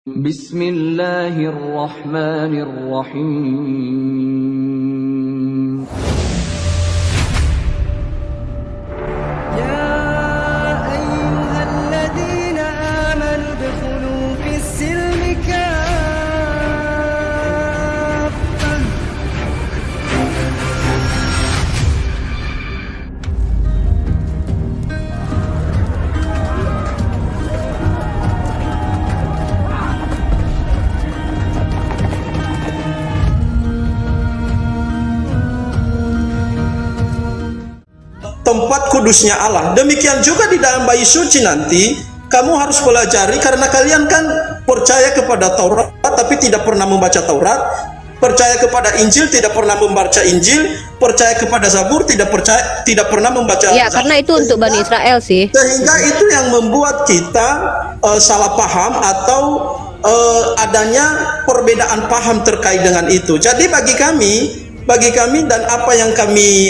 Bismillahirrahmanirrahim. يا أيها الذين آمنوا ادخلوا في السلم كافة. Tempat kudusnya Allah. Demikian juga di dalam bayi suci nanti kamu harus pelajari, karena kalian kan percaya kepada Taurat tapi tidak pernah membaca Taurat, percaya kepada Injil tidak pernah membaca Injil, percaya kepada Zabur tidak pernah membaca Ya, Zabur. karena itu untuk Bani Israel sih. Sehingga itu yang membuat kita salah paham atau adanya perbedaan paham terkait dengan itu. Jadi bagi kami dan apa yang kami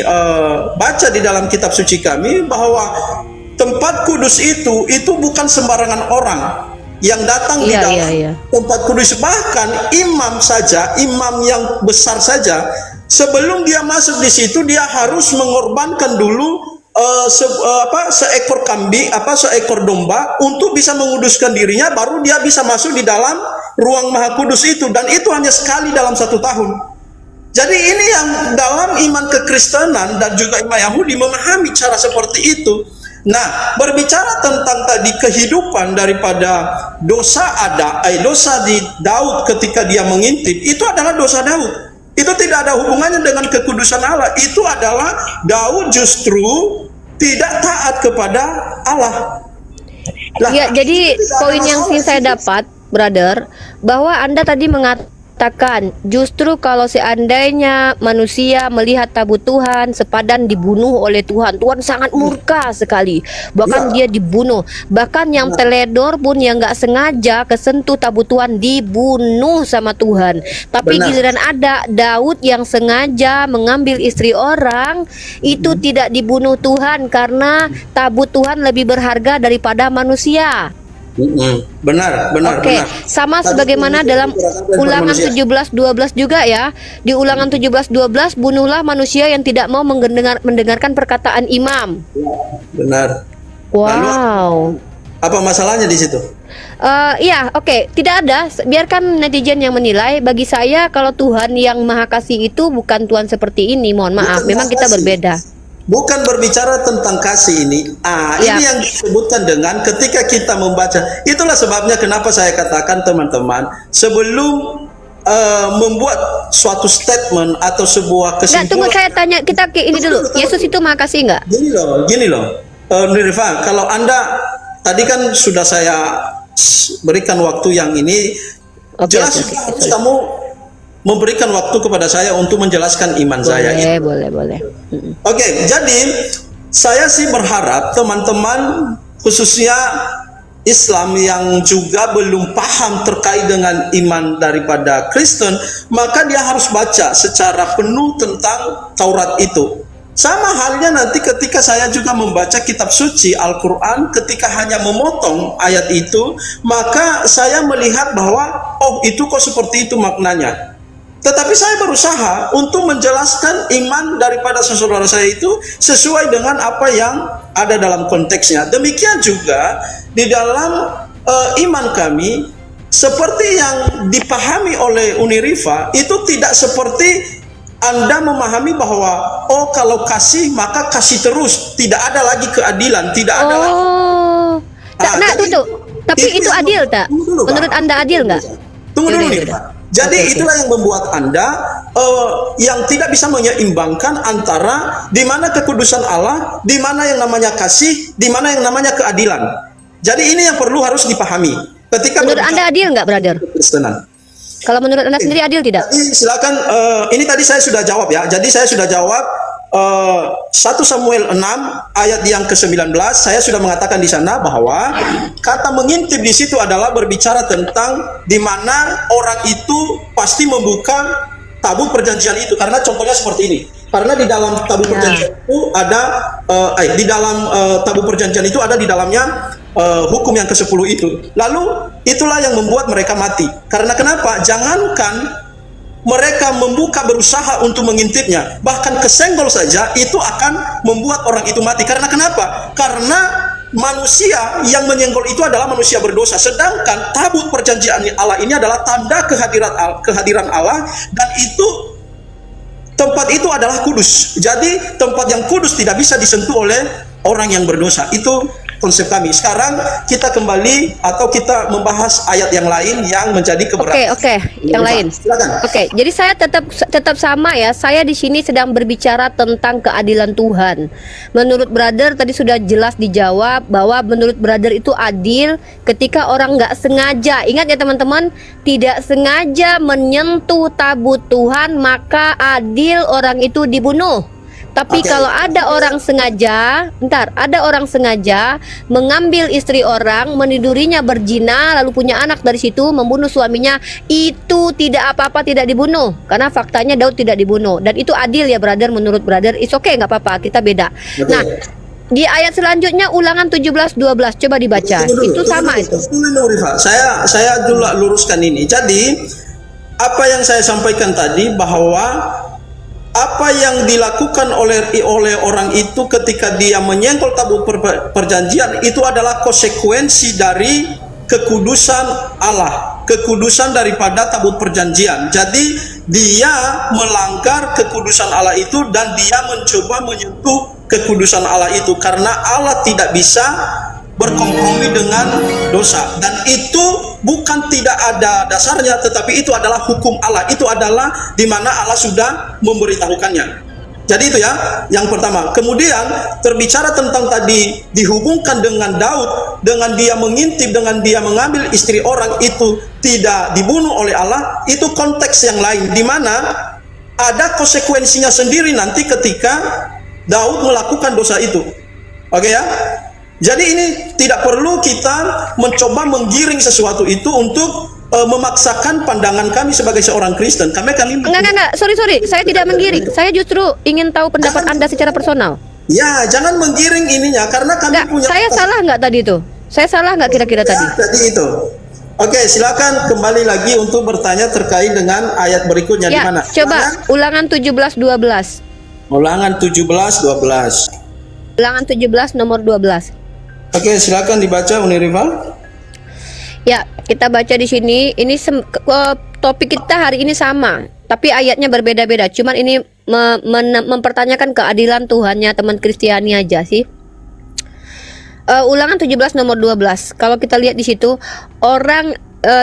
baca di dalam kitab suci kami, bahwa tempat kudus itu bukan sembarangan orang yang datang di dalam tempat kudus. Bahkan imam yang besar saja, sebelum dia masuk di situ dia harus mengorbankan dulu seekor kambing, seekor domba untuk bisa menguduskan dirinya, baru dia bisa masuk di dalam ruang maha kudus itu, dan itu hanya sekali dalam 1 tahun. Jadi ini yang dalam iman kekristenan dan juga iman Yahudi memahami cara seperti itu. Nah, berbicara tentang tadi kehidupan daripada dosa di Daud ketika dia mengintip, itu adalah dosa Daud. Itu tidak ada hubungannya dengan kekudusan Allah. Itu adalah Daud justru tidak taat kepada Allah. Ya, jadi poin yang ingin saya dapat, brother, bahwa Anda tadi mengatakan justru kalau seandainya manusia melihat tabut Tuhan, sepadan dibunuh oleh Tuhan. Tuhan sangat murka sekali, bahkan dia dibunuh. Bahkan yang teledor pun yang nggak sengaja kesentuh tabut Tuhan dibunuh sama Tuhan. Tapi giliran ada Daud yang sengaja mengambil istri orang, itu tidak dibunuh Tuhan karena tabut Tuhan lebih berharga daripada manusia. Benar. Oke, sama sebagaimana dalam Ulangan 17:12 juga ya. Di Ulangan 17:12, bunuhlah manusia yang tidak mau mendengarkan perkataan imam. Benar. Wow. Lalu, apa masalahnya di situ? Iya, oke. Tidak ada. Biarkan netizen yang menilai. Bagi saya, kalau Tuhan yang Maha Kasih itu bukan Tuhan seperti ini. Mohon maaf, memang kita berbeda. Bukan berbicara tentang kasih ini. Ini yang disebutkan dengan ketika kita membaca. Itulah sebabnya kenapa saya katakan teman-teman, sebelum membuat suatu statement atau sebuah kesimpulan. Tunggu, saya tanya kita ini dulu. Yesus itu Maha Kasih nggak? Gini loh, Nirva, kalau Anda tadi kan sudah saya berikan waktu yang ini, jelas kamu memberikan waktu kepada saya untuk menjelaskan iman saya. Boleh. Oke, jadi saya sih berharap teman-teman khususnya Islam yang juga belum paham terkait dengan iman daripada Kristen, maka dia harus baca secara penuh tentang Taurat itu. Sama halnya nanti ketika saya juga membaca kitab suci Al-Quran, ketika hanya memotong ayat itu, maka saya melihat bahwa itu kok seperti itu maknanya. Tetapi saya berusaha untuk menjelaskan iman daripada saudara saya itu sesuai dengan apa yang ada dalam konteksnya. Demikian juga di dalam iman kami, seperti yang dipahami oleh Uniriva, itu tidak seperti Anda memahami bahwa kalau kasih maka kasih terus, tidak ada lagi keadilan, tidak ada lagi. Tapi itu adil tak? Menurut Anda adil nggak? Tunggu dulu nih, Pak. Jadi itulah yang membuat Anda yang tidak bisa menyeimbangkan antara di mana kekudusan Allah, di mana yang namanya kasih, di mana yang namanya keadilan. Jadi ini yang perlu harus dipahami. Ketika menurut Anda adil nggak, brother? Kristenan. Kalau menurut Anda sendiri adil tidak? Jadi, silakan. Ini tadi saya sudah jawab ya. Jadi saya sudah jawab 1 Samuel 6 ayat yang ke-19. Saya sudah mengatakan di sana bahwa kata mengintip di situ adalah berbicara tentang di mana orang itu pasti membuka tabut perjanjian itu, karena contohnya seperti ini. Karena di dalam tabut perjanjian itu ada di dalam tabut perjanjian itu ada di dalamnya hukum yang ke-10 itu. Lalu itulah yang membuat mereka mati. Karena kenapa? Jangankan mereka membuka berusaha untuk mengintipnya, bahkan kesenggol saja itu akan membuat orang itu mati. Karena kenapa? Karena manusia yang menyenggol itu adalah manusia berdosa, sedangkan tabut perjanjian Allah ini adalah tanda kehadiran Allah, dan itu tempat itu adalah kudus. Jadi tempat yang kudus tidak bisa disentuh oleh orang yang berdosa. Itu konsep kami. Sekarang kita kembali atau kita membahas ayat yang lain yang menjadi keberatan. Oke, yang lain. Silakan. Oke, jadi saya tetap sama ya. Saya di sini sedang berbicara tentang keadilan Tuhan. Menurut brother tadi sudah jelas dijawab bahwa menurut brother itu adil ketika orang nggak sengaja. Ingat ya teman-teman, tidak sengaja menyentuh tabut Tuhan maka adil orang itu dibunuh. Tapi kalau ada orang sengaja, ada orang sengaja mengambil istri orang, menidurinya berzina, lalu punya anak dari situ, membunuh suaminya, itu tidak apa-apa, tidak dibunuh. Karena faktanya Daud tidak dibunuh. Dan itu adil ya brother, menurut brother, it's okay, nggak apa-apa, kita beda. Nah, di ayat selanjutnya Ulangan 17:12, coba dibaca. Itu sama itu. Saya dulu luruskan ini. Jadi, apa yang saya sampaikan tadi bahwa apa yang dilakukan oleh orang itu ketika dia menyenggol tabut perjanjian itu adalah konsekuensi dari kekudusan Allah, kekudusan daripada tabut perjanjian. Jadi dia melanggar kekudusan Allah itu dan dia mencoba menyentuh kekudusan Allah itu, karena Allah tidak bisa berkompromi dengan dosa, dan itu bukan tidak ada dasarnya, tetapi itu adalah hukum Allah. Itu adalah di mana Allah sudah memberitahukannya. Jadi itu ya yang pertama. Kemudian terbicara tentang tadi dihubungkan dengan Daud, dengan dia mengintip, dengan dia mengambil istri orang itu tidak dibunuh oleh Allah, itu konteks yang lain di mana ada konsekuensinya sendiri nanti ketika Daud melakukan dosa itu. Oke ya? Jadi ini tidak perlu kita mencoba menggiring sesuatu itu untuk memaksakan pandangan kami sebagai seorang Kristen. Enggak, sorry, saya tidak menggiring. Saya justru ingin tahu pendapat Anda secara personal. Ya, jangan menggiring ininya, karena kami punya. Saya salah nggak tadi itu? Saya salah nggak kira-kira tadi? Tadi itu. Oke, silakan kembali lagi untuk bertanya terkait dengan ayat berikutnya di mana? Coba Ulangan 17:12. Ulangan 17:12. Ulangan 17 nomor 12. Oke, silakan dibaca Uniriva. Ya, kita baca di sini. Ini topik kita hari ini sama, tapi ayatnya berbeda-beda. Cuman ini mempertanyakan keadilan Tuhannya teman Kristiani aja sih. Ulangan 17 nomor 12. Kalau kita lihat di situ, orang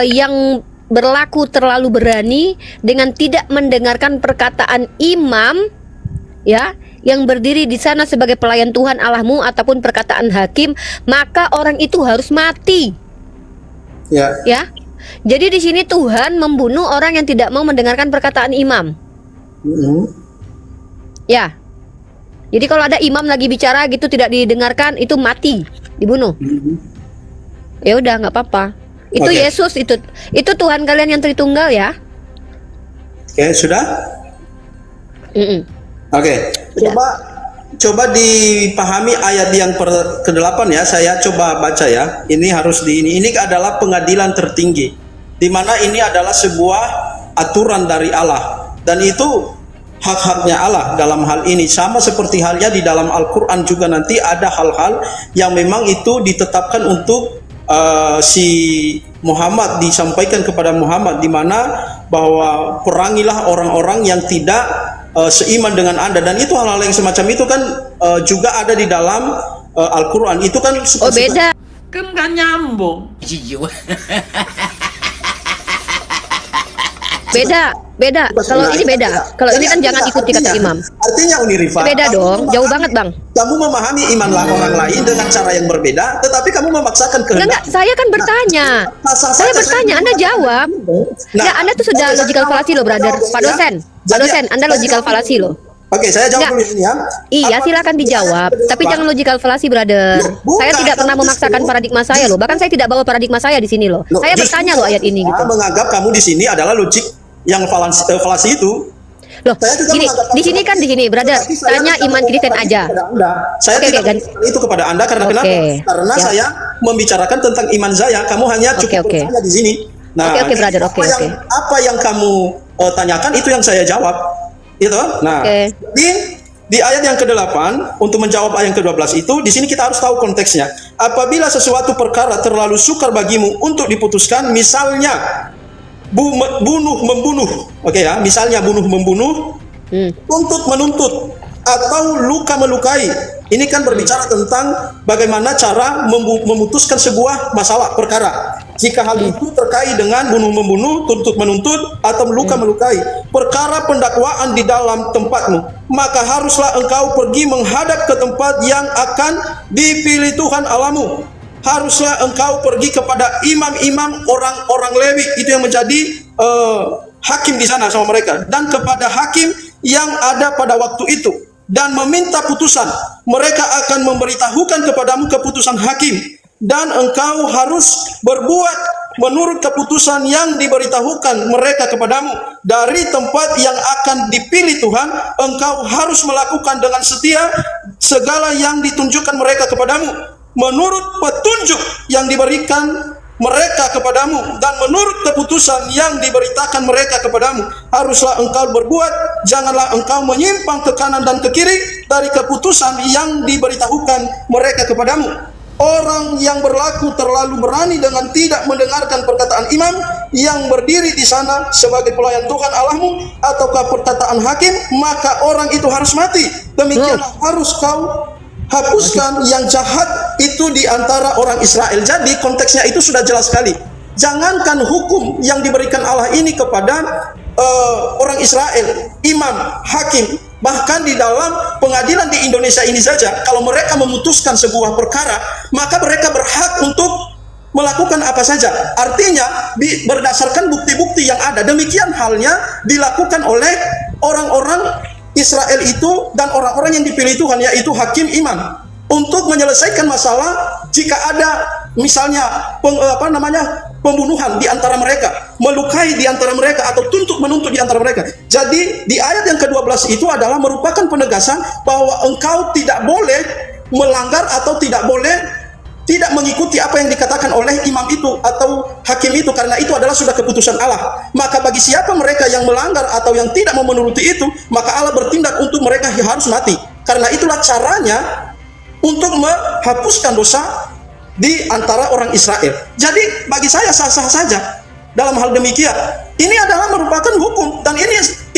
yang berlaku terlalu berani dengan tidak mendengarkan perkataan imam, ya, yang berdiri di sana sebagai pelayan Tuhan Allahmu ataupun perkataan hakim, maka orang itu harus mati. Ya. Jadi di sini Tuhan membunuh orang yang tidak mau mendengarkan perkataan imam. Ya. Jadi kalau ada imam lagi bicara gitu tidak didengarkan, itu mati, dibunuh. Ya udah, nggak apa-apa. Itu Yesus, itu Tuhan kalian yang Tritunggal ya. Oke, sudah? Oke, coba dipahami ayat yang ke-8 ya. Saya coba baca ya. Ini harus ini adalah pengadilan tertinggi, di mana ini adalah sebuah aturan dari Allah, dan itu hak-haknya Allah dalam hal ini. Sama seperti halnya di dalam Al-Quran juga nanti ada hal-hal yang memang itu ditetapkan untuk si Muhammad, disampaikan kepada Muhammad, di mana bahwa perangilah orang-orang yang tidak seiman dengan Anda, dan itu hal-hal yang semacam itu kan juga ada di dalam Al-Quran. Itu kan beda. Kan nggak nyambung. Beda. Kalau ini beda. Kalau ini kan jangan ikuti kata imam. Artinya Uniriva, beda dong, jauh banget bang. Kamu memahami iman orang lain dengan cara yang berbeda, tetapi kamu memaksakan kehendak. Enggak, saya kan bertanya. Saya bertanya, Anda jawab. Ya, Anda tuh sudah logical fallacy loh, brother. Pak dosen, Anda logical fallacy loh. Oke, saya jawab dulu ini ya. Iya, silakan dijawab. Tapi jangan logical fallacy, brother. Saya tidak pernah memaksakan paradigma saya loh. Bahkan saya tidak bawa paradigma saya di sini loh. Saya bertanya loh ayat ini gitu. Menganggap kamu di sini adalah logik yang fallacy itu. Loh, gini, di sini, brother. Tanya iman Kristen aja. Saya tidak itu kepada Anda karena kenapa? Karena membicarakan tentang iman saya. Kamu hanya cukup Oke. bertanya di sini. Nah, Oke, brother. Oke. apa yang kamu tanyakan itu yang saya jawab. Itu. Nah, Oke. di ayat yang ke-8 untuk menjawab ayat yang ke-12 itu, di sini kita harus tahu konteksnya. Apabila sesuatu perkara terlalu sukar bagimu untuk diputuskan, misalnya bunuh membunuh, oke ya, misalnya bunuh membunuh, tuntut menuntut, atau luka melukai. Ini kan berbicara tentang bagaimana cara memutuskan sebuah masalah perkara. Jika hal itu terkait dengan bunuh membunuh, tuntut menuntut, atau luka melukai, perkara pendakwaan di dalam tempatmu, maka haruslah engkau pergi menghadap ke tempat yang akan dipilih Tuhan Allahmu. Haruslah engkau pergi kepada imam-imam orang-orang Lewi, itu yang menjadi hakim di sana sama mereka, dan kepada hakim yang ada pada waktu itu, dan meminta putusan. Mereka akan memberitahukan kepadamu keputusan hakim, dan engkau harus berbuat menurut keputusan yang diberitahukan mereka kepadamu. Dari tempat yang akan dipilih Tuhan, engkau harus melakukan dengan setia segala yang ditunjukkan mereka kepadamu, menurut petunjuk yang diberikan mereka kepadamu, dan menurut keputusan yang diberitakan mereka kepadamu. Haruslah engkau berbuat, janganlah engkau menyimpang ke kanan dan ke kiri dari keputusan yang diberitahukan mereka kepadamu. Orang yang berlaku terlalu berani dengan tidak mendengarkan perkataan imam yang berdiri di sana sebagai pelayan Tuhan Allahmu, ataukah perkataan hakim, maka orang itu harus mati. Demikianlah harus kau hapuskan yang jahat itu di antara orang Israel. Jadi konteksnya itu sudah jelas sekali. Jangankan hukum yang diberikan Allah ini kepada orang Israel, imam, hakim, bahkan di dalam pengadilan di Indonesia ini saja, kalau mereka memutuskan sebuah perkara, maka mereka berhak untuk melakukan apa saja. Artinya berdasarkan bukti-bukti yang ada. Demikian halnya dilakukan oleh orang-orang Israel itu dan orang-orang yang dipilih Tuhan, yaitu hakim, imam, untuk menyelesaikan masalah. Jika ada misalnya pembunuhan di antara mereka, melukai di antara mereka, atau tuntut menuntut di antara mereka. Jadi di ayat yang ke-12 itu adalah merupakan penegasan bahwa engkau tidak boleh melanggar atau tidak boleh tidak mengikuti apa yang dikatakan oleh imam itu atau hakim itu, karena itu adalah sudah keputusan Allah. Maka bagi siapa mereka yang melanggar atau yang tidak mau menuruti itu, maka Allah bertindak untuk mereka yang harus mati. Karena itulah caranya untuk menghapuskan dosa di antara orang Israel. Jadi bagi saya sah-sah saja dalam hal demikian. Ini adalah merupakan hukum, dan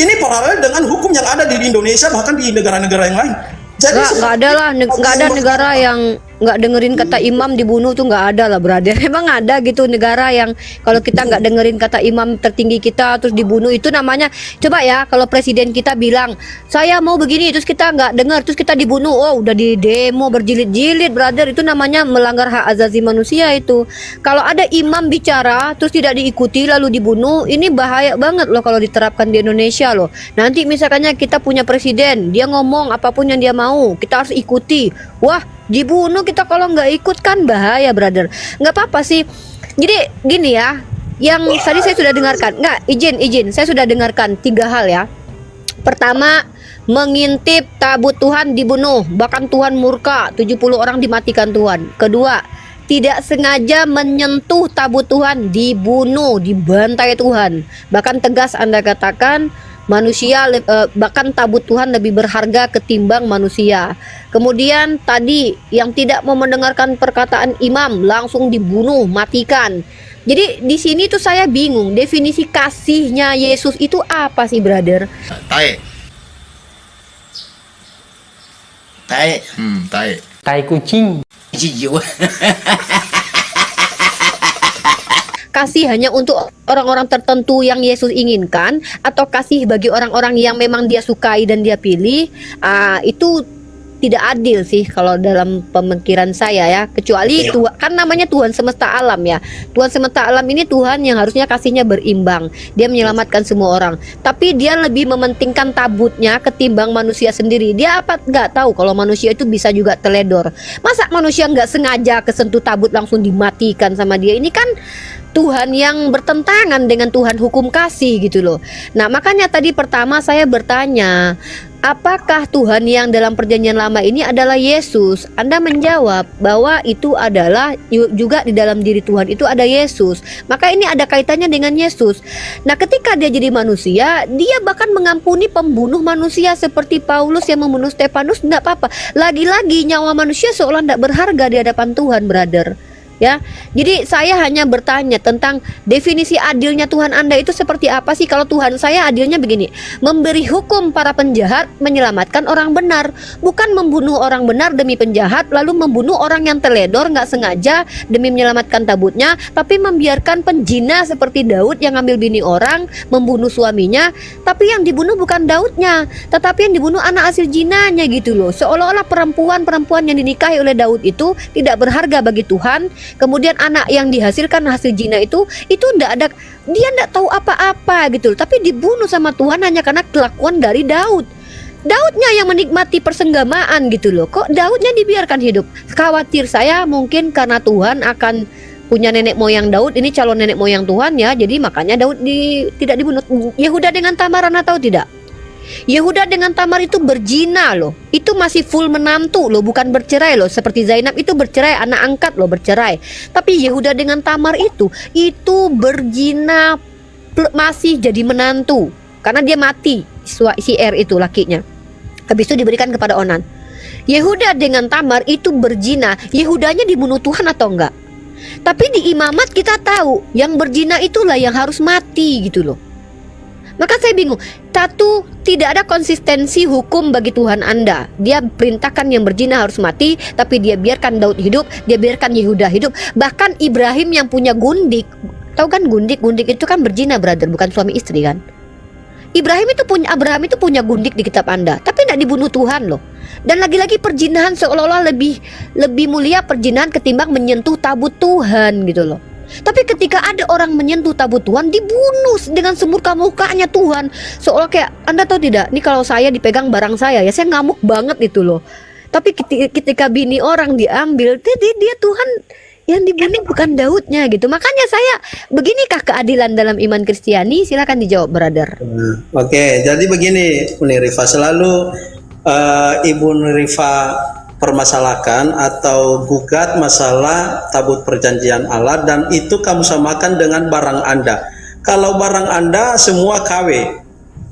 ini paralel dengan hukum yang ada di Indonesia, bahkan di negara-negara yang lain. Jadi nggak ada negara yang nggak dengerin kata imam dibunuh tuh, nggak ada lah, brother. Emang ada gitu negara yang kalau kita nggak dengerin kata imam tertinggi kita terus dibunuh? Itu namanya, coba ya, kalau presiden kita bilang saya mau begini terus kita nggak dengar terus kita dibunuh, oh udah di demo berjilid-jilid, brother. Itu namanya melanggar hak asasi manusia itu. Kalau ada imam bicara terus tidak diikuti lalu dibunuh, ini bahaya banget loh kalau diterapkan di Indonesia loh. Nanti misalnya kita punya presiden, dia ngomong apapun yang dia mau kita harus ikuti, wah dibunuh kita kalau nggak ikut, kan bahaya, brother. Nggak apa-apa sih. Jadi gini ya, yang tadi saya sudah dengarkan, nggak, izin saya sudah dengarkan 3 hal ya. Pertama, mengintip tabut Tuhan dibunuh, bahkan Tuhan murka, 70 orang dimatikan Tuhan. Kedua, tidak sengaja menyentuh tabut Tuhan dibunuh, dibantai Tuhan. Bahkan tegas Anda katakan manusia, bahkan tabut Tuhan lebih berharga ketimbang manusia. Kemudian tadi yang tidak mau mendengarkan perkataan imam langsung dibunuh, matikan. Jadi di sini tuh saya bingung, definisi kasihnya Yesus itu apa sih, brother? Tae. Tai kucing. Jiwa. Kasih hanya untuk orang-orang tertentu yang Yesus inginkan, atau kasih bagi orang-orang yang memang dia sukai dan dia pilih? Itu tidak adil sih kalau dalam pemikiran saya ya. Kecuali Tuhan, kan namanya Tuhan semesta alam ya. Tuhan semesta alam ini Tuhan yang harusnya kasihnya berimbang. Dia menyelamatkan semua orang, tapi dia lebih mementingkan tabutnya ketimbang manusia sendiri. Dia apa nggak tahu kalau manusia itu bisa juga teledor. Masa manusia nggak sengaja kesentuh tabut langsung dimatikan sama dia? Ini kan Tuhan yang bertentangan dengan Tuhan hukum kasih gitu loh. Nah makanya tadi pertama saya bertanya, apakah Tuhan yang dalam perjanjian lama ini adalah Yesus? Anda menjawab bahwa itu adalah juga di dalam diri Tuhan itu ada Yesus. Maka ini ada kaitannya dengan Yesus. Nah, ketika dia jadi manusia, dia bahkan mengampuni pembunuh manusia seperti Paulus yang membunuh Stefanus, tidak apa-apa. Lagi-lagi nyawa manusia seolah tidak berharga di hadapan Tuhan, brother. Ya, jadi saya hanya bertanya tentang definisi adilnya Tuhan Anda itu seperti apa sih? Kalau Tuhan saya adilnya begini, memberi hukum para penjahat, menyelamatkan orang benar, bukan membunuh orang benar demi penjahat, lalu membunuh orang yang teledor nggak sengaja demi menyelamatkan tabutnya, tapi membiarkan penjina seperti Daud yang ngambil bini orang, membunuh suaminya, tapi yang dibunuh bukan Daudnya, tetapi yang dibunuh anak hasil jinanya gitu loh. Seolah-olah perempuan-perempuan yang dinikahi oleh Daud itu tidak berharga bagi Tuhan. Kemudian anak yang dihasilkan hasil zina itu tidak ada, dia tidak tahu apa-apa gitu, tapi dibunuh sama Tuhan hanya karena kelakuan dari Daud. Daudnya yang menikmati persenggamaan gitu loh. Kok Daudnya dibiarkan hidup? Khawatir saya mungkin karena Tuhan akan punya nenek moyang Daud, ini calon nenek moyang Tuhan ya, jadi makanya Daud tidak dibunuh. Yehuda dengan Tamar, Anda tahu tidak? Yehuda dengan Tamar itu berzina loh. Itu masih full menantu loh, bukan bercerai loh. Seperti Zainab itu bercerai, anak angkat loh bercerai. Tapi Yehuda dengan Tamar itu berzina masih jadi menantu. Karena dia mati, si Er itu lakinya. Habis itu diberikan kepada Onan. Yehuda dengan Tamar itu berzina. Yehudanya dibunuh Tuhan atau enggak? Tapi di imamat kita tahu yang berzina itulah yang harus mati gitu loh. Maka saya bingung, tidak ada konsistensi hukum bagi Tuhan Anda. Dia perintahkan yang berzina harus mati, tapi dia biarkan Daud hidup, dia biarkan Yehuda hidup. Bahkan Ibrahim yang punya gundik, tahu kan gundik itu kan berzina, brother, bukan suami istri kan. Abraham itu punya gundik di kitab Anda, tapi tidak dibunuh Tuhan loh. Dan lagi-lagi perzinahan seolah-olah lebih mulia perzinahan ketimbang menyentuh tabut Tuhan gitu loh. Tapi ketika ada orang menyentuh tabut Tuhan, dibunuh dengan semurka-murkanya Tuhan. Seolah kayak, Anda tahu tidak, ini kalau saya dipegang barang saya ya, saya ngamuk banget itu loh. Tapi ketika bini orang diambil, dia Tuhan yang dibunuh bukan Daudnya gitu. Makanya saya, beginikah keadilan dalam iman Kristiani? Silakan dijawab, brother. Oke, jadi begini, Bu Nirifa, selalu Ibu Nirifa permasalahkan atau gugat masalah tabut perjanjian Allah, dan itu kamu samakan dengan barang Anda. Kalau barang Anda semua KW,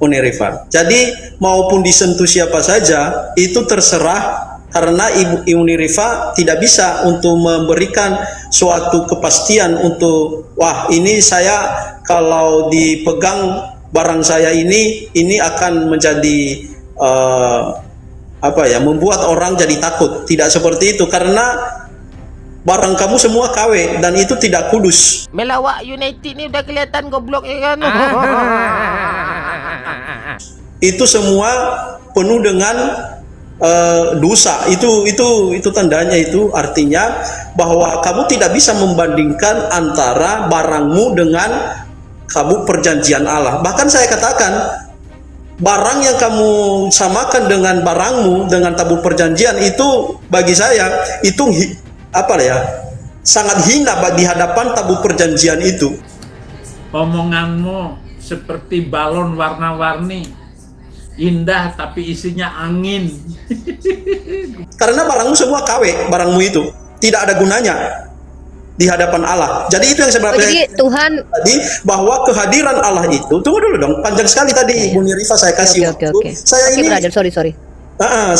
Unirifa. Jadi maupun disentuh siapa saja itu terserah, karena Ibu Unirifa tidak bisa untuk memberikan suatu kepastian untuk wah ini saya kalau dipegang barang saya ini akan menjadi membuat orang jadi takut. Tidak seperti itu, karena barang kamu semua KW dan itu tidak kudus. Melawak United ni udah kelihatan goblok ya kan. Itu semua penuh dengan dosa. Itu tandanya, itu artinya bahwa kamu tidak bisa membandingkan antara barangmu dengan kamu perjanjian Allah. Bahkan saya katakan, barang yang kamu samakan dengan barangmu, dengan tabut perjanjian, itu bagi saya itu sangat hina di hadapan tabut perjanjian itu. Omonganmu seperti balon warna-warni, indah tapi isinya angin. Karena barangmu semua KW, barangmu itu tidak ada gunanya di hadapan Allah. Jadi itu yang sebenarnya Tuhan tadi, bahwa kehadiran Allah itu, tunggu dulu dong, panjang sekali tadi Bu Nirifa saya kasih waktu. Saya ini brother, sorry.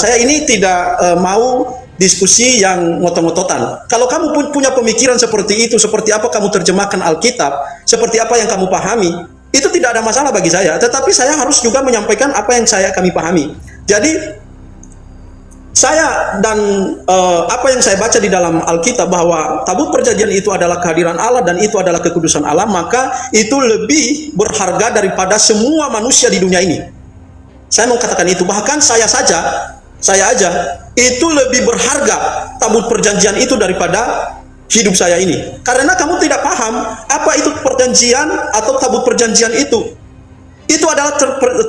Saya ini tidak mau diskusi yang ngotot-ngototan. Kalau kamu pun punya pemikiran seperti itu, seperti apa kamu terjemahkan Alkitab, seperti apa yang kamu pahami, itu tidak ada masalah bagi saya. Tetapi saya harus juga menyampaikan apa yang kami pahami. Jadi saya dan apa yang saya baca di dalam Alkitab, bahwa tabut perjanjian itu adalah kehadiran Allah dan itu adalah kekudusan Allah, maka itu lebih berharga daripada semua manusia di dunia ini. Saya mau katakan itu, bahkan saya aja itu lebih berharga tabut perjanjian itu daripada hidup saya ini. Karena kamu tidak paham apa itu perjanjian atau tabut perjanjian itu. Itu adalah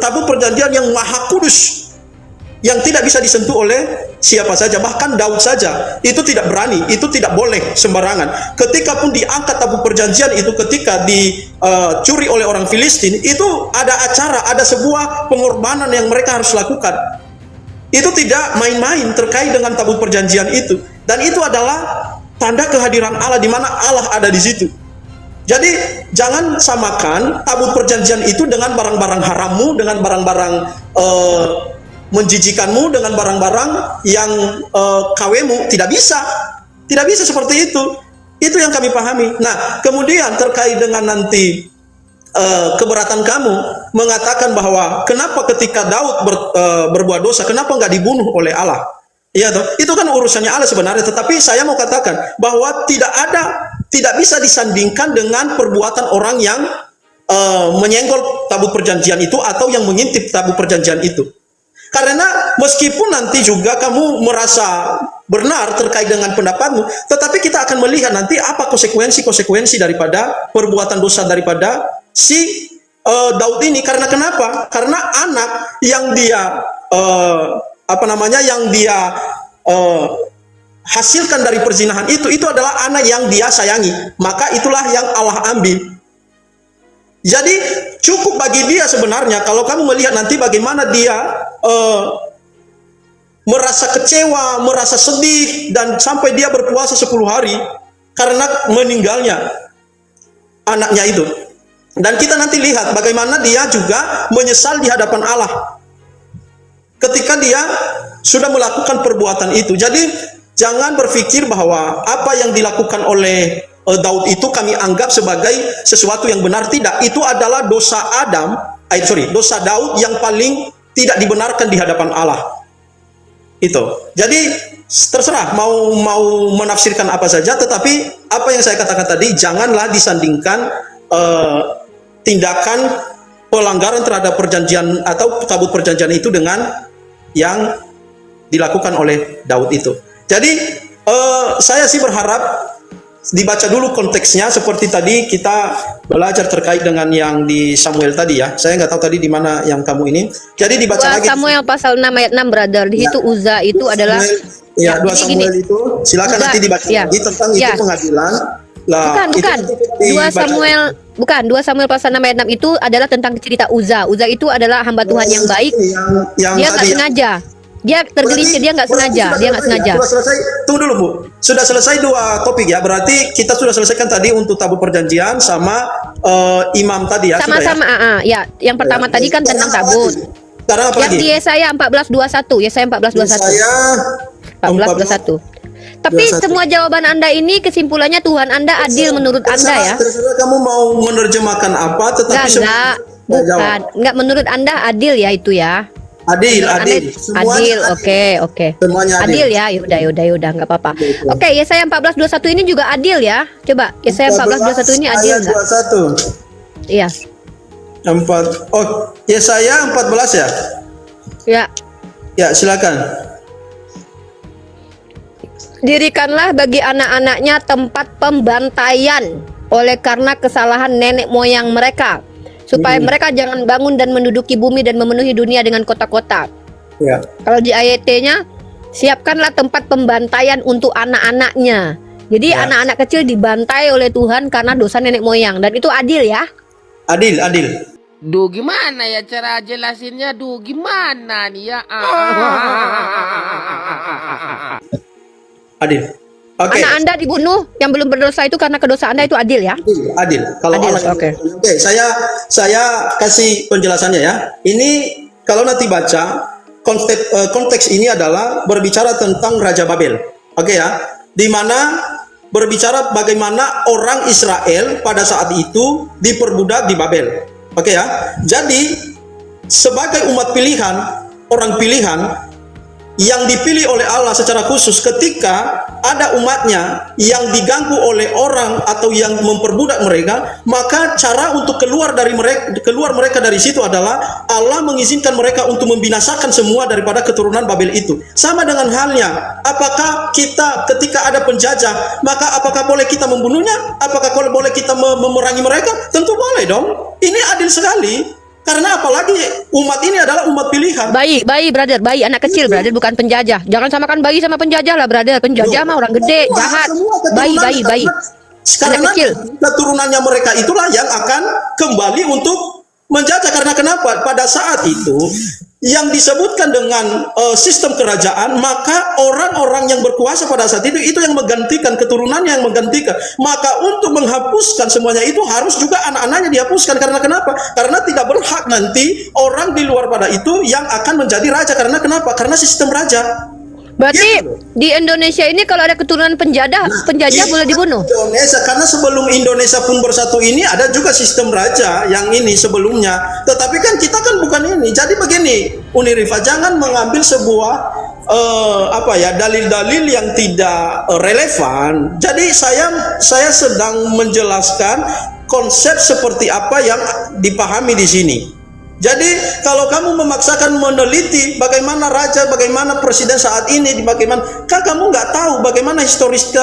tabut perjanjian yang maha kudus. yang tidak bisa disentuh oleh siapa saja, bahkan Daud saja itu tidak berani, itu tidak boleh sembarangan. Ketika pun diangkat tabut perjanjian itu, ketika dicuri oleh orang Filistin, itu ada acara, ada sebuah pengorbanan yang mereka harus lakukan. Itu tidak main-main terkait dengan tabut perjanjian itu, dan itu adalah tanda kehadiran Allah, di mana Allah ada di situ. Jadi jangan samakan tabut perjanjian itu dengan barang-barang harammu, dengan barang-barang menjijikanmu, dengan barang-barang yang kawemu. Tidak bisa seperti itu. Itu yang kami pahami. Nah, kemudian terkait dengan nanti keberatan kamu mengatakan bahwa kenapa ketika Daud berbuat dosa, kenapa nggak dibunuh oleh Allah? Iya toh, itu kan urusannya Allah sebenarnya. Tetapi saya mau katakan bahwa tidak bisa disandingkan dengan perbuatan orang yang menyenggol tabut perjanjian itu atau yang mengintip tabut perjanjian itu. Karena meskipun nanti juga kamu merasa benar terkait dengan pendapatmu, tetapi kita akan melihat nanti apa konsekuensi daripada perbuatan dosa daripada si Daud ini. Karena kenapa? Karena anak yang dia yang dia hasilkan dari perzinahan itu adalah anak yang dia sayangi. Maka itulah yang Allah ambil. Jadi cukup bagi dia sebenarnya kalau kamu melihat nanti bagaimana dia merasa kecewa, merasa sedih, dan sampai dia berpuasa 10 hari karena meninggalnya anaknya itu. Dan kita nanti lihat bagaimana dia juga menyesal di hadapan Allah ketika dia sudah melakukan perbuatan itu. Jadi jangan berpikir bahwa apa yang dilakukan oleh Daud itu kami anggap sebagai sesuatu yang benar. Tidak, itu adalah dosa dosa Daud yang paling tidak dibenarkan di hadapan Allah. Itu. Jadi terserah mau menafsirkan apa saja, tetapi apa yang saya katakan tadi, janganlah disandingkan tindakan pelanggaran terhadap perjanjian atau tabut perjanjian itu dengan yang dilakukan oleh Daud itu. Jadi saya sih berharap dibaca dulu konteksnya, seperti tadi kita belajar terkait dengan yang di Samuel tadi ya. Saya nggak tahu tadi di mana yang kamu ini. Jadi dibaca lagi. Samuel pasal 6 ayat 6, brother. Di situ Uza itu adalah ya, 2 Samuel itu silakan Uza, nanti dibaca lagi tentang itu pengadilan. Lah, bukan. 2 Samuel pasal 6 ayat 6 itu adalah tentang cerita Uza. Uza itu adalah hamba Tuhan yang baik. Dia nggak sengaja. Dia tergelincir, dia nggak sengaja, Sudah selesai. Tunggu dulu Bu. Sudah selesai 2 topik ya. Berarti kita sudah selesaikan tadi untuk tabut perjanjian sama imam tadi ya. Sama-sama. Ya, yang pertama tadi kan tentang tabut. Sekarang apa yang lagi? di Yesaya 14:21. Yesaya 14:21. Yesaya 14:21. Tapi semua jawaban Anda ini kesimpulannya Tuhan Anda adil menurut Anda ya. Terserah kamu mau menerjemahkan apa, tetapi enggak menurut Anda adil ya itu ya. Adil. Adil. Oke. Semuanya adil ya. Yaudah, nggak apa-apa. Oke, Yesaya 14:21 ini juga adil ya. Coba Yesaya 14:21 ini adil nggak? 21. Iya. Yesaya 14 ya? Ya. Ya, silakan. Dirikanlah bagi anak-anaknya tempat pembantaian oleh karena kesalahan nenek moyang mereka, supaya mereka jangan bangun dan menduduki bumi dan memenuhi dunia dengan kota-kota. Ya. Kalau di ayat T-nya, siapkanlah tempat pembantaian untuk anak-anaknya. Jadi anak-anak kecil dibantai oleh Tuhan karena dosa nenek moyang, dan itu adil ya. Adil. Duh, gimana ya cara jelasinnya? Duh, gimana nih ya? Adil. Oke. Anak Anda dibunuh yang belum berdosa itu karena kedosa Anda, itu adil ya? Adil. Kalau adil, Allah. Oke, saya kasih penjelasannya ya. Ini kalau nanti baca konteks ini adalah berbicara tentang Raja Babel. Oke ya. Di mana berbicara bagaimana orang Israel pada saat itu diperbudak di Babel. Oke ya. Jadi sebagai umat pilihan, orang pilihan yang dipilih oleh Allah secara khusus, ketika ada umatnya yang diganggu oleh orang atau yang memperbudak mereka, maka cara untuk keluar mereka dari situ adalah Allah mengizinkan mereka untuk membinasakan semua daripada keturunan Babel itu. Sama dengan halnya, apakah kita ketika ada penjajah, maka apakah boleh kita membunuhnya? Apakah boleh kita memerangi mereka? Tentu boleh dong. Ini adil sekali. Karena apalagi umat ini adalah umat pilihan. Bayi, brother, bayi, anak kecil, brother, bukan penjajah. Jangan samakan bayi sama penjajah lah, brother. Penjajah mah orang gede, jahat. Bayi. Karena Anak kecil. keturunannya mereka itulah yang akan kembali untuk menjajah. Karena kenapa? Pada saat itu yang disebutkan dengan sistem kerajaan, maka orang-orang yang berkuasa pada saat itu yang menggantikan, keturunannya yang menggantikan. Maka untuk menghapuskan semuanya itu harus juga anak-anaknya dihapuskan. Karena kenapa? Karena tidak berhak nanti orang di luar pada itu yang akan menjadi raja. Karena kenapa? Karena sistem raja. Berarti di Indonesia ini kalau ada keturunan penjajah boleh dibunuh. Indonesia, karena sebelum Indonesia pun bersatu ini ada juga sistem raja yang ini sebelumnya. Tetapi kan kita kan bukan ini. Jadi begini, Uni Rifa, jangan mengambil sebuah dalil-dalil yang tidak relevan. Jadi saya sedang menjelaskan konsep seperti apa yang dipahami di sini. Jadi kalau kamu memaksakan meneliti bagaimana raja, bagaimana presiden saat ini, bagaimana, kan kamu nggak tahu bagaimana historis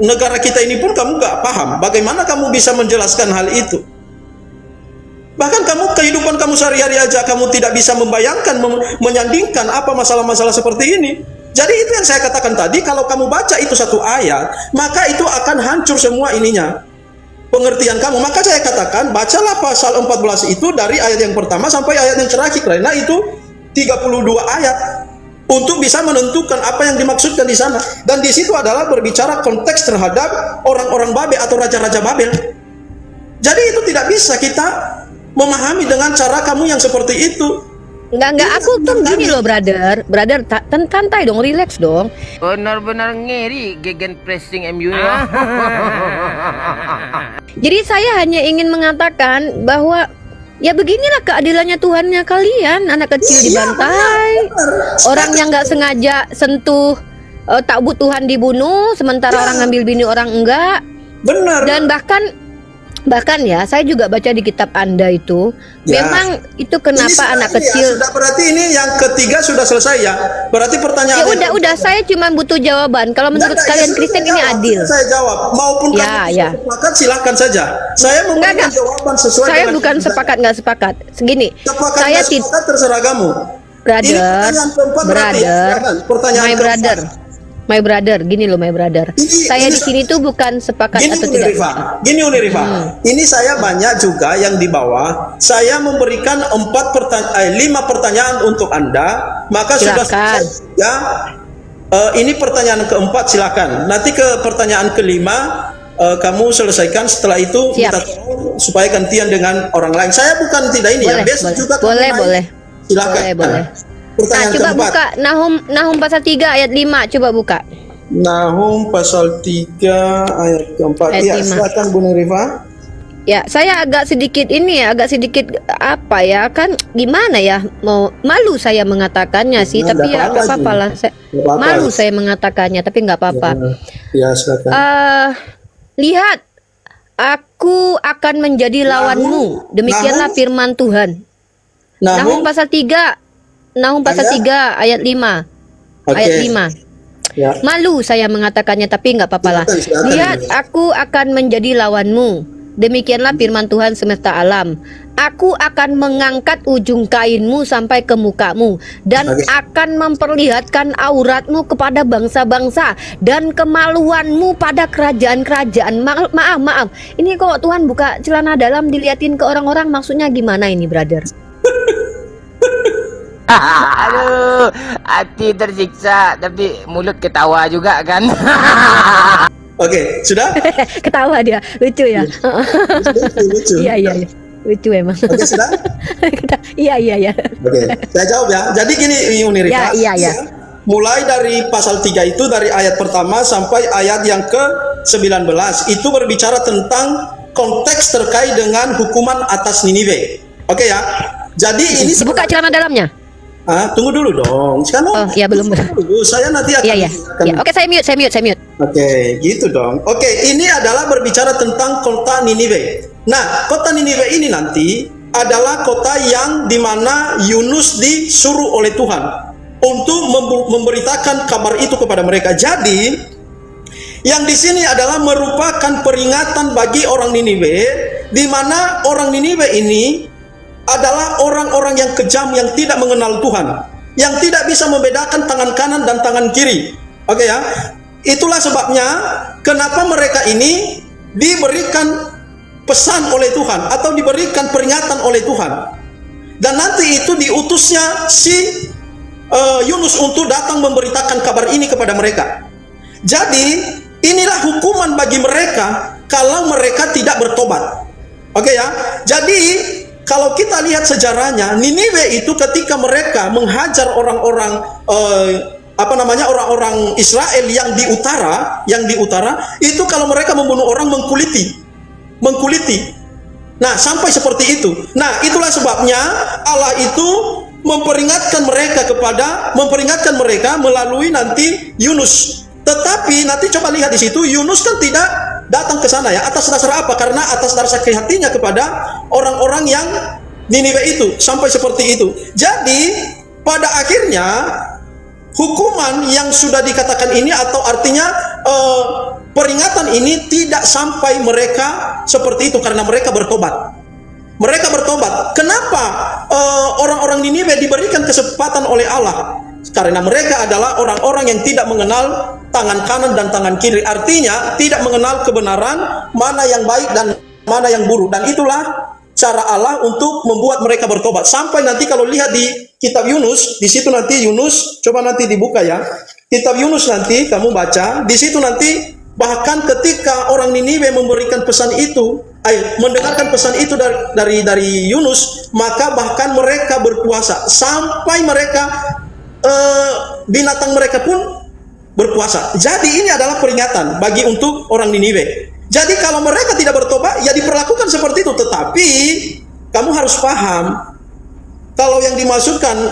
negara kita ini pun kamu nggak paham. Bagaimana kamu bisa menjelaskan hal itu? Bahkan kehidupan kamu sehari-hari aja kamu tidak bisa membayangkan, menyandingkan apa masalah-masalah seperti ini. Jadi itu yang saya katakan tadi, kalau kamu baca itu satu ayat, maka itu akan hancur semua ininya. Pengertian kamu. Maka saya katakan bacalah pasal 14 itu dari ayat yang pertama sampai ayat yang terakhir, karena itu 32 ayat untuk bisa menentukan apa yang dimaksudkan di sana. Dan di situ adalah berbicara konteks terhadap orang-orang Babel atau raja-raja Babel. Jadi itu tidak bisa kita memahami dengan cara kamu yang seperti itu. Enggak, aku tuh gini loh, brother, santai dong, relax dong. Benar-benar ngeri gegen pressing MU. Jadi saya hanya ingin mengatakan bahwa ya beginilah keadilannya Tuhannya kalian, anak kecil dibantai, orang yang nggak sengaja sentuh takbut Tuhan dibunuh, sementara orang ngambil bini orang enggak. Benar. Dan bahkan ya, saya juga baca di kitab Anda itu, memang itu kenapa anak kecil. Sudah, berarti ini yang ketiga sudah selesai ya. Berarti pertanyaan. Ya udah, saya cuma butuh jawaban. Kalau menurut kalian Kristen ini adil? Saya jawab. Maupun kamu sepakat, silahkan saja. Saya memberikan jawaban sesuai. Saya dengan bukan sepakat nggak sepakat. Segini. Sepakat Saya sepakat terserah kamu. Brother, ini pertanyaan keempat berarti. Pertanyaan keempat. My brother, gini loh my brother. Saya di sini tuh bukan sepakat atau tidak. Gini Uni Rifa, ini saya banyak juga yang di bawah. Saya memberikan 5 pertanyaan untuk Anda, maka sudah selesai ya. Ini pertanyaan keempat, silakan. Nanti ke pertanyaan kelima kamu selesaikan. Setelah itu kita tolong supaya gantian dengan orang lain. Saya bukan tidak ini ya. Besok juga boleh. Silakan. Boleh. Pertanyaan coba keempat. Buka Nahum pasal 3 ayat 5, coba buka. Nahum pasal 3 ayat keempat. Ya, silakan Bu Rifa. Ya, saya agak sedikit apa ya, kan gimana ya, mau malu saya mengatakannya sih, tapi ya nggak apa-apa lah. Malu saya mengatakannya, tapi nggak apa-apa. Ya, silakan. Lihat, aku akan menjadi lawanmu. Demikianlah firman Tuhan. Nahum pasal 3 ayat 5. Ayat 5. Ya. Malu saya mengatakannya, tapi nggak apa-apa lah. Lihat, aku akan menjadi lawanmu. Demikianlah firman Tuhan semesta alam. Aku akan mengangkat ujung kainmu sampai ke mukamu, dan akan memperlihatkan auratmu kepada bangsa-bangsa, dan kemaluanmu pada kerajaan-kerajaan. Maaf. Ini kok Tuhan buka celana dalam diliatin ke orang-orang, maksudnya gimana ini, brother? Aduh, hati tersiksa tapi mulut ketawa juga kan. Oke, sudah? Ketawa dia, lucu ya. Lucu. Iya. Lucu emang. Oke, sudah? Iya. Oke, saya jawab ya. Jadi gini Uni Rifa. Iya. Mulai dari pasal 3 itu, dari ayat pertama sampai ayat yang ke-19 itu berbicara tentang konteks terkait dengan hukuman atas Niniwe. Oke ya. Jadi ini buka celana dalamnya. Tunggu dulu dong. Sekarang belum. Saya nanti akan. Iya. Oke, saya mute. Oke, gitu dong. Oke, ini adalah berbicara tentang kota Niniwe. Nah, kota Niniwe ini nanti adalah kota yang dimana Yunus disuruh oleh Tuhan untuk memberitakan kabar itu kepada mereka. Jadi, yang di sini adalah merupakan peringatan bagi orang Niniwe, di mana orang Niniwe ini adalah orang-orang yang kejam, yang tidak mengenal Tuhan, yang tidak bisa membedakan tangan kanan dan tangan kiri. Oke ya, itulah sebabnya kenapa mereka ini diberikan pesan oleh Tuhan atau diberikan peringatan oleh Tuhan, dan nanti itu diutusnya si Yunus untuk datang memberitakan kabar ini kepada mereka. Jadi inilah hukuman bagi mereka kalau mereka tidak bertobat. Oke ya, jadi kalau kita lihat sejarahnya, Niniwe itu ketika mereka menghajar orang-orang orang-orang Israel yang di utara, itu kalau mereka membunuh orang mengkuliti. Nah, sampai seperti itu. Nah, itulah sebabnya Allah itu memperingatkan mereka melalui nanti Yunus. Tetapi nanti coba lihat di situ, Yunus kan tidak datang ke sana ya. Atas dasar apa? Karena atas dasar sakit hatinya kepada orang-orang yang Niniwe itu, sampai seperti itu. Jadi pada akhirnya hukuman yang sudah dikatakan ini, atau artinya peringatan ini tidak sampai mereka seperti itu karena mereka bertobat. Kenapa orang-orang Niniwe diberikan kesempatan oleh Allah? Karena mereka adalah orang-orang yang tidak mengenal tangan kanan dan tangan kiri. Artinya tidak mengenal kebenaran, mana yang baik dan mana yang buruk. Dan itulah cara Allah untuk membuat mereka bertobat. Sampai nanti kalau lihat di kitab Yunus, di situ nanti Yunus, coba nanti dibuka ya. Kitab Yunus nanti kamu baca, di situ nanti bahkan ketika orang Niniwe memberikan pesan itu, mendengarkan pesan itu dari Yunus, maka bahkan mereka berpuasa sampai mereka binatang mereka pun berpuasa. Jadi ini adalah peringatan bagi untuk orang Niniwe. Jadi kalau mereka tidak bertobat, ya diperlakukan seperti itu. Tetapi kamu harus paham, kalau yang dimaksudkan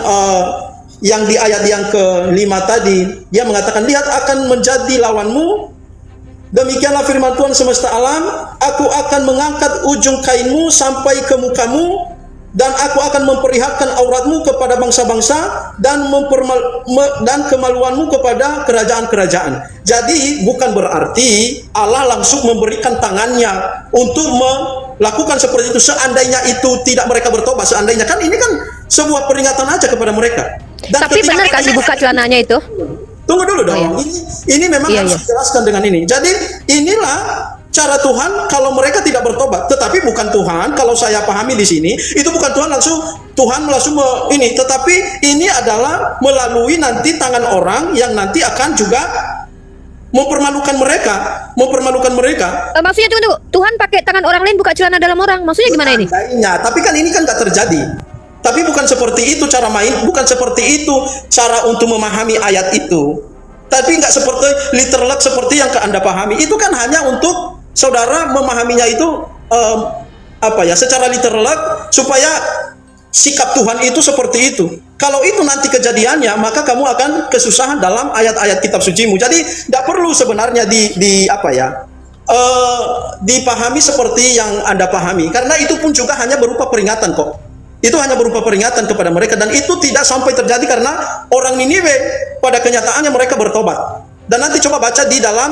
yang di ayat yang ke-5 tadi, dia mengatakan, lihat akan menjadi lawanmu. Demikianlah firman Tuhan semesta alam, aku akan mengangkat ujung kainmu sampai ke mukamu, dan aku akan memperlihatkan auratmu kepada bangsa-bangsa, dan kemaluanmu kepada kerajaan-kerajaan. Jadi bukan berarti Allah langsung memberikan tangannya untuk melakukan seperti itu seandainya itu tidak mereka bertobat. Seandainya, kan ini kan sebuah peringatan aja kepada mereka. Dan Tapi benar kan dibuka celananya itu? Tunggu dulu dong. Oh, iya. Ini memang harus dijelaskan dengan ini. Jadi inilah cara Tuhan kalau mereka tidak bertobat. Tetapi bukan Tuhan, kalau saya pahami di sini, itu bukan Tuhan langsung ini. Tetapi ini adalah melalui nanti tangan orang yang nanti akan juga mempermalukan mereka. Maksudnya tunggu, Tuhan pakai tangan orang lain buka celana dalam orang. Maksudnya gimana ini? Tapi kan ini kan nggak terjadi. Tapi bukan seperti itu cara main, bukan seperti itu cara untuk memahami ayat itu. Tapi nggak seperti literal seperti yang Anda pahami. Itu kan hanya untuk saudara memahaminya itu secara literal, supaya sikap Tuhan itu seperti itu. Kalau itu nanti kejadiannya, maka kamu akan kesusahan dalam ayat-ayat kitab sucimu. Jadi tidak perlu sebenarnya dipahami seperti yang Anda pahami, karena itu pun juga hanya berupa peringatan kok. Itu hanya berupa peringatan kepada mereka, dan itu tidak sampai terjadi karena orang Niniwe pada kenyataannya mereka bertobat. Dan nanti coba baca di dalam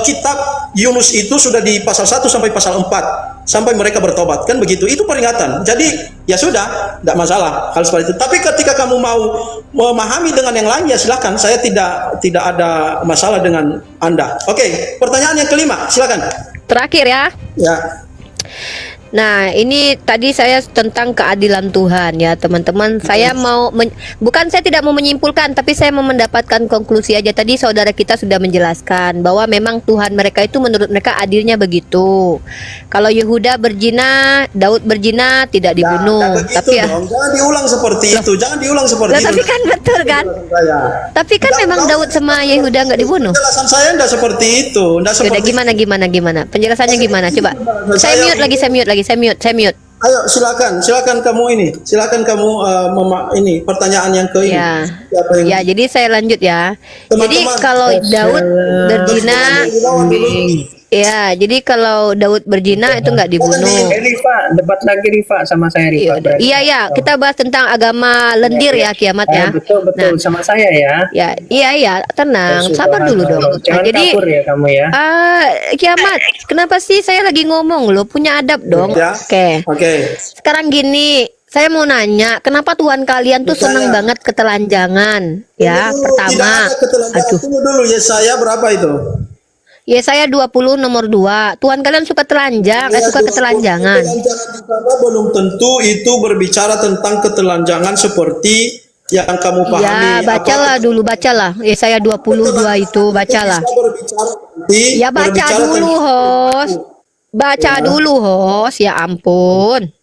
kitab Yunus itu sudah di pasal 1 sampai pasal 4 sampai mereka bertobat, kan begitu. Itu peringatan. Jadi ya sudah, tidak masalah hal seperti itu. Tapi ketika kamu mau memahami dengan yang lain, ya silakan. Saya tidak ada masalah dengan Anda. Oke, pertanyaan yang kelima, silakan. Terakhir ya. Ya. Nah, ini tadi saya tentang keadilan Tuhan ya, teman-teman. Saya saya tidak mau menyimpulkan, tapi saya mau mendapatkan konklusi aja. Tadi saudara kita sudah menjelaskan bahwa memang Tuhan mereka itu menurut mereka adilnya begitu. Kalau Yehuda berzina, Daud berzina tidak dibunuh. Tapi ya, jangan diulang seperti itu. Jangan diulang seperti itu. Tapi kan betul kan? Tapi kan memang Daud sama Yehuda nggak dibunuh. Penjelasan saya enggak seperti itu. Yaudah, gimana? Penjelasannya gimana? Coba. Saya mute lagi. Saya mute. Ayo silakan kamu ini. Silakan kamu ini pertanyaan yang ke ini. Ya, jadi saya lanjut ya. Jadi kalau Daud berzina, ya, jadi kalau Daud berzina itu nggak dibunuh. Rifa, debat lagi Rifa sama saya Rifa. Iya, kita bahas tentang agama lendir ya, kiamat ya. Betul, sama saya ya. Iya, tenang, sabar dulu dong. Jangan Jadi kapur ya kamu ya. Kiamat, kenapa sih saya lagi ngomong loh, punya adab dong. Ya. Oke. Sekarang gini, Saya mau nanya, kenapa Tuhan kalian tuh seneng banget ketelanjangan? Ya, pertama. Tidak ada ketelanjangan. Aduh. Tunggu dulu, Yesaya berapa itu? Yesaya 20 nomor 2. Tuhan kalian suka telanjang, suka ketelanjangan. Ketelanjangan di sana belum tentu itu berbicara tentang ketelanjangan seperti yang kamu pahami. Ya, bacalah dulu, bacalah. Yesaya 22 itu, bacalah. Ya, baca dulu, host. Baca dulu, host. Ya ampun.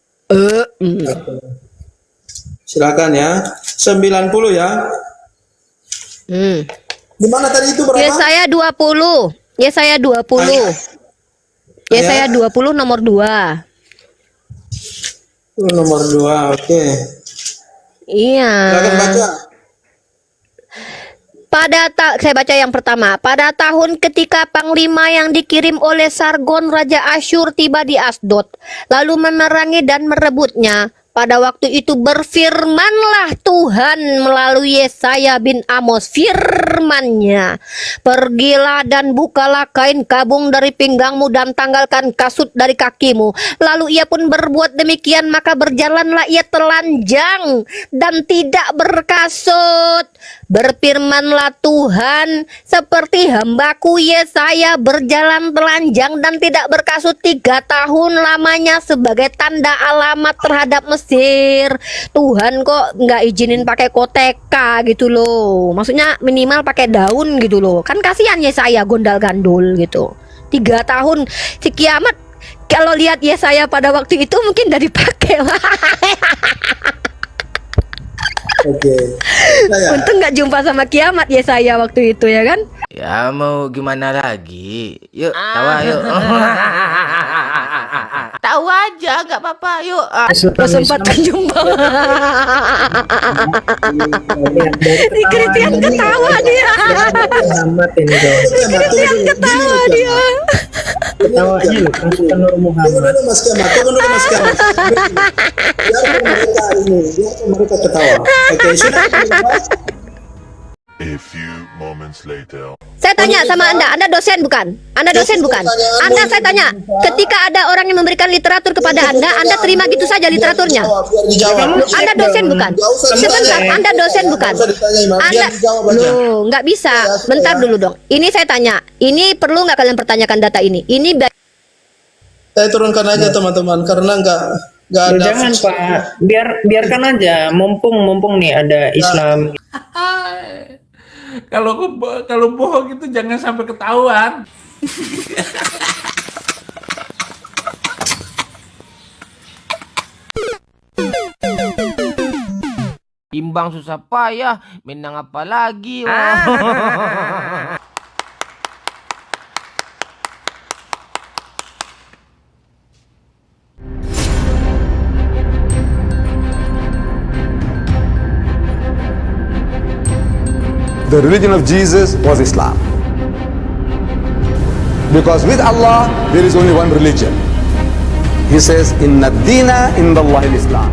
Silakan ya. 90 ya. Di mana tadi itu berapa? Yesaya 20. Yesaya 20. Yesaya 20 nomor 2. Nomor 2, oke. Iya. Silakan baca. Saya baca yang pertama. Pada tahun ketika panglima yang dikirim oleh Sargon Raja Asyur tiba di Asdod, lalu memerangi dan merebutnya. Pada waktu itu berfirmanlah Tuhan melalui Yesaya bin Amos, firman-Nya, pergilah dan bukalah kain kabung dari pinggangmu dan tanggalkan kasut dari kakimu. Lalu ia pun berbuat demikian, maka berjalanlah ia telanjang dan tidak berkasut. Berfirmanlah Tuhan, seperti hambaku Yesaya berjalan telanjang dan tidak berkasut 3 tahun lamanya sebagai tanda alamat terhadap Mesir. Tuhan kok nggak izinin pakai koteka gitu loh. Maksudnya minimal pakai daun gitu loh. Kan kasihan Yesaya gondal-gandul gitu. 3 tahun si kiamat. Kalau lihat Yesaya pada waktu itu mungkin udah dipakai. Oke. Untung nggak jumpa sama kiamat Yesaya waktu itu ya kan? Ya mau gimana lagi? Yuk, tawa yuk. Tahu aja, nggak apa-apa. Yuk. Kesempatan jumpa. Di Christian ketawa dia. Muhammad ini dong. Christian ketawa dia. Ketawanya loh, pasukan Nur Muhammad. Mas Kiamat, tunggu dulu Mas Kiamat. Biarkan mereka ini, biarkan mereka ketawa. Oke, sudah. A few moments later. Saya tanya sama Anda dosen bukan? Anda dosen bukan? Anda saya tanya, ketika ada orang yang memberikan literatur kepada Anda terima gitu saja literaturnya? Anda dosen bukan? Sebentar, Anda dosen bukan? Anda, loh, nggak bisa. Bentar dulu dong. Ini saya tanya, ini perlu nggak kalian pertanyakan data ini? Ini Saya turunkan aja teman-teman, karena nggak ada. Jangan Pak, biarkan aja. Mumpung nih ada Islam. Kalau bohong itu jangan sampai ketahuan. Timbang susah payah, menang apa lagi? The religion of Jesus was Islam. Because with Allah, there is only one religion. He says, Inna ad-dina inda Allah al-Islam.